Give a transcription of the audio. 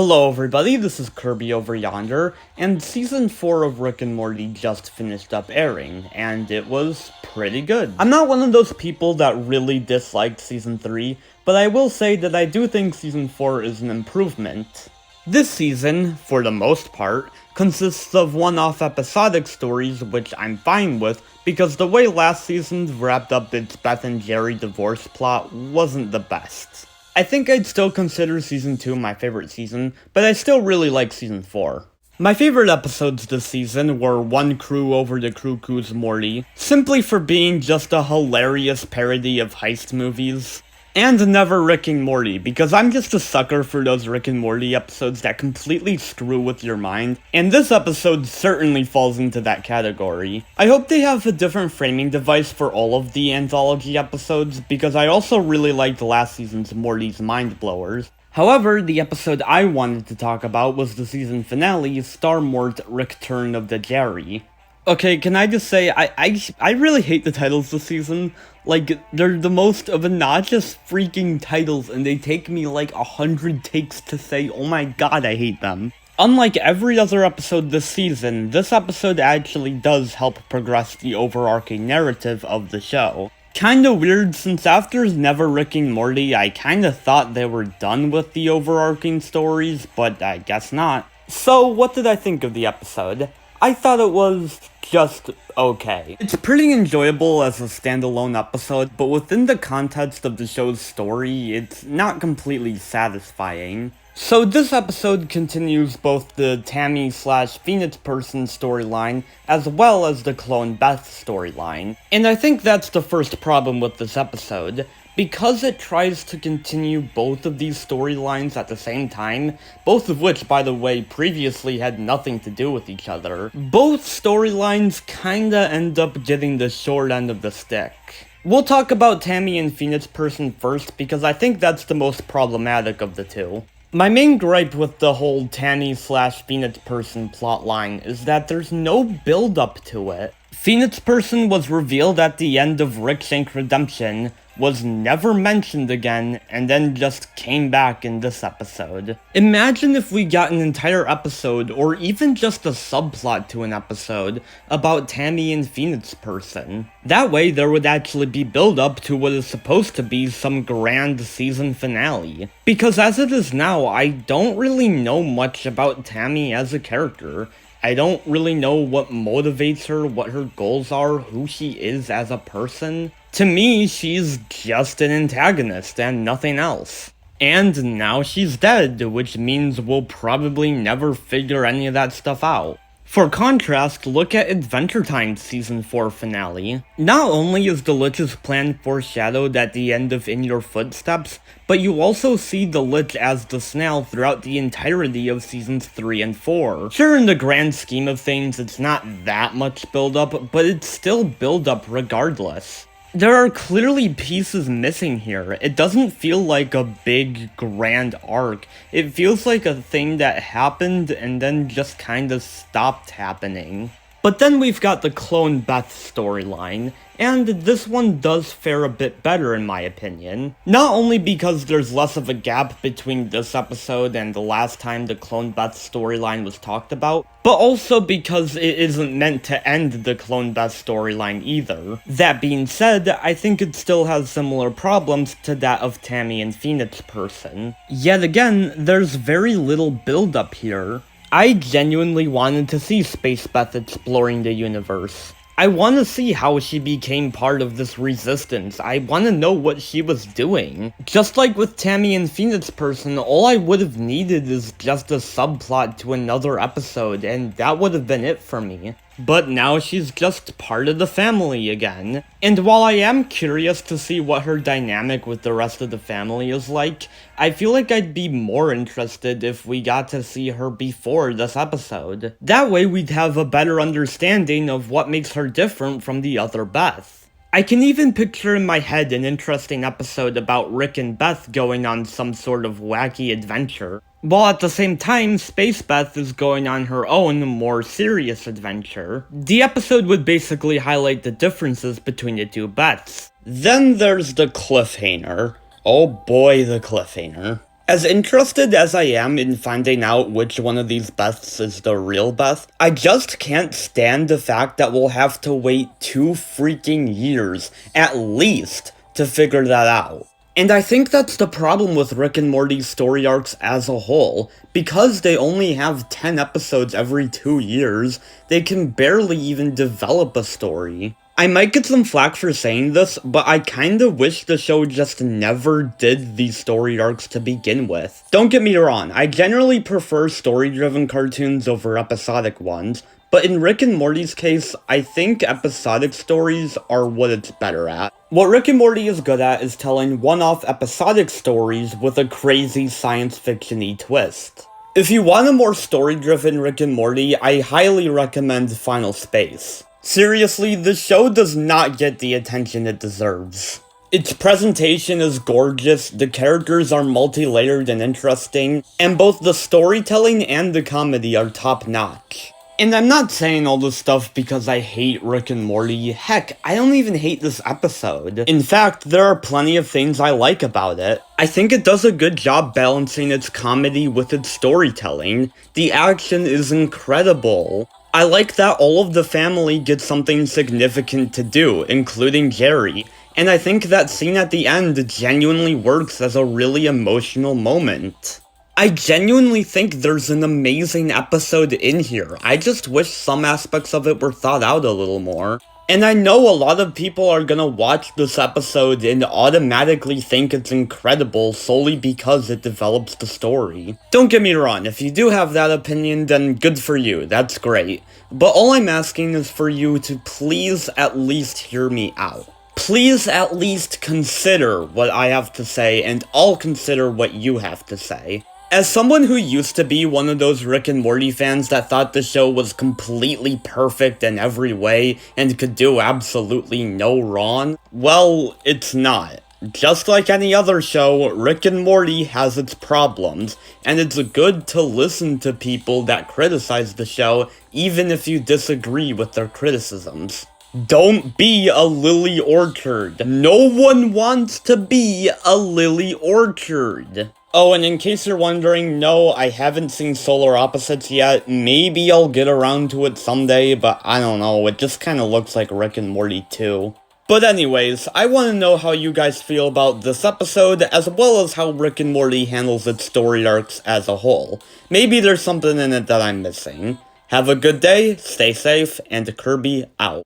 Hello everybody, this is Kirby over yonder, and Season 4 of Rick and Morty just finished up airing, and it was pretty good. I'm not one of those people that really disliked Season 3, but I will say that I do think Season 4 is an improvement. This season, for the most part, consists of one-off episodic stories, which I'm fine with, because the way last season wrapped up its Beth and Jerri divorce plot wasn't the best. I think I'd still consider Season 2 my favorite season, but I still really like Season 4. My favorite episodes this season were One Crew Over the Cuckoo's Morty, simply for being just a hilarious parody of heist movies, and Never Rick and Morty, because I'm just a sucker for those Rick and Morty episodes that completely screw with your mind, and this episode certainly falls into that category. I hope they have a different framing device for all of the anthology episodes, because I also really liked last season's Morty's Mind Blowers. However, the episode I wanted to talk about was the season finale, Star Mort Rickturn of the Jerri. Okay, can I just say, I really hate the titles this season. Like, they're the most obnoxious freaking titles, and they take me like 100 takes to say, oh my god, I hate them. Unlike every other episode this season, this episode actually does help progress the overarching narrative of the show. Kinda weird, since after Never Rick and Morty, I kinda thought they were done with the overarching stories, but I guess not. So, what did I think of the episode? I thought it was just okay. It's pretty enjoyable as a standalone episode, but within the context of the show's story, it's not completely satisfying. So this episode continues both the Tammy/Phoenix person storyline, as well as the Clone Beth storyline. And I think that's the first problem with this episode. Because it tries to continue both of these storylines at the same time, both of which, by the way, previously had nothing to do with each other, both storylines kinda end up getting the short end of the stick. We'll talk about Tammy and Phoenix person first, because I think that's the most problematic of the two. My main gripe with the whole Tammy/Phoenix person plotline is that there's no build-up to it. Phoenix person was revealed at the end of Rick's Inc. Redemption, was never mentioned again, and then just came back in this episode. Imagine if we got an entire episode, or even just a subplot to an episode, about Tammy and Phoenix person. That way there would actually be build-up to what is supposed to be some grand season finale. Because as it is now, I don't really know much about Tammy as a character. I don't really know what motivates her, what her goals are, who she is as a person. To me, she's just an antagonist and nothing else. And now she's dead, which means we'll probably never figure any of that stuff out. For contrast, look at Adventure Time's Season 4 finale. Not only is the Lich's plan foreshadowed at the end of In Your Footsteps, but you also see the Lich as the snail throughout the entirety of Seasons 3 and 4. Sure, in the grand scheme of things, it's not that much build-up, but it's still build-up regardless. There are clearly pieces missing here. It doesn't feel like a big, grand arc. It feels like a thing that happened and then just kinda stopped happening. But then we've got the Clone Beth storyline, and this one does fare a bit better in my opinion. Not only because there's less of a gap between this episode and the last time the Clone Beth storyline was talked about, but also because it isn't meant to end the Clone Beth storyline either. That being said, I think it still has similar problems to that of Tammy and Phoenix person. Yet again, there's very little build-up here. I genuinely wanted to see Space Beth exploring the universe. I want to see how she became part of this resistance. I want to know what she was doing. Just like with Tammy and Phoenix person, all I would have needed is just a subplot to another episode, and that would have been it for me. But now she's just part of the family again. And while I am curious to see what her dynamic with the rest of the family is like, I feel like I'd be more interested if we got to see her before this episode. That way we'd have a better understanding of what makes her different from the other Beth. I can even picture in my head an interesting episode about Rick and Beth going on some sort of wacky adventure, while at the same time, Space Beth is going on her own, more serious adventure. The episode would basically highlight the differences between the two Beths. Then there's the cliffhanger. Oh boy, the cliffhanger. As interested as I am in finding out which one of these Beths is the real Beth, I just can't stand the fact that we'll have to wait 2 freaking years, at least, to figure that out. And I think that's the problem with Rick and Morty's story arcs as a whole. Because they only have 10 episodes every 2 years, they can barely even develop a story. I might get some flack for saying this, but I kinda wish the show just never did these story arcs to begin with. Don't get me wrong, I generally prefer story-driven cartoons over episodic ones, but in Rick and Morty's case, I think episodic stories are what it's better at. What Rick and Morty is good at is telling one-off episodic stories with a crazy science fiction-y twist. If you want a more story-driven Rick and Morty, I highly recommend Final Space. Seriously, the show does not get the attention it deserves. Its presentation is gorgeous, the characters are multi-layered and interesting, and both the storytelling and the comedy are top-notch. And I'm not saying all this stuff because I hate Rick and Morty. Heck, I don't even hate this episode. In fact, there are plenty of things I like about it. I think it does a good job balancing its comedy with its storytelling. The action is incredible. I like that all of the family gets something significant to do, including Jerri. And I think that scene at the end genuinely works as a really emotional moment. I genuinely think there's an amazing episode in here. I just wish some aspects of it were thought out a little more. And I know a lot of people are gonna watch this episode and automatically think it's incredible solely because it develops the story. Don't get me wrong, if you do have that opinion, then good for you, that's great. But all I'm asking is for you to please at least hear me out. Please at least consider what I have to say, and I'll consider what you have to say. As someone who used to be one of those Rick and Morty fans that thought the show was completely perfect in every way and could do absolutely no wrong, well, it's not. Just like any other show, Rick and Morty has its problems, and it's good to listen to people that criticize the show even if you disagree with their criticisms. Don't be a lily orchard. No one wants to be a lily orchard. Oh, and in case you're wondering, no, I haven't seen Solar Opposites yet. Maybe I'll get around to it someday, but I don't know, it just kinda looks like Rick and Morty too. But anyways, I want to know how you guys feel about this episode, as well as how Rick and Morty handles its story arcs as a whole. Maybe there's something in it that I'm missing. Have a good day, stay safe, and Kirby out.